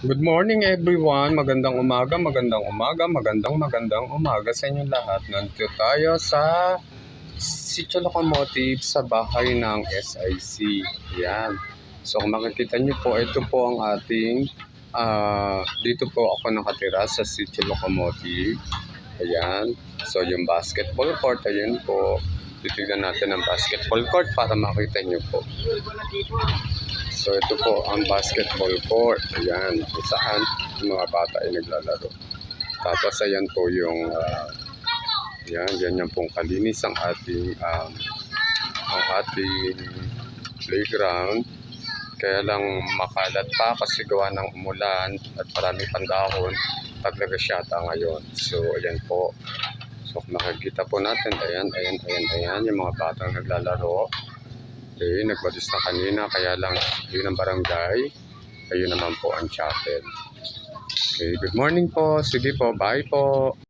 Good morning everyone. Magandang umaga sa inyong lahat. Nandito tayo sa Sitio Locomotive sa bahay ng SIC. Yan. So kung makikita niyo po, ito po ang ating dito po ako nakatira sa Sitio Locomotive. Ayan. So yung basketball court, ayun po. Titignan natin ang basketball court para makita niyo po. So ito po ang basketball court. Ayan, kung saan yung mga bata ay naglalaro. Tapos ayan po yung ganyan pong kalinis ang ating playground. Kaya lang makalat pa kasi gawa ng umulan at marami pang dahon pag nagasyata ngayon. So ayan po. So kung makikita po natin, ayan yung mga batang naglalaro. Okay, nagbalis na kanina, kaya lang yun ang barangay, ayun naman po ang chapel. Okay, good morning po. Sige po, bye po.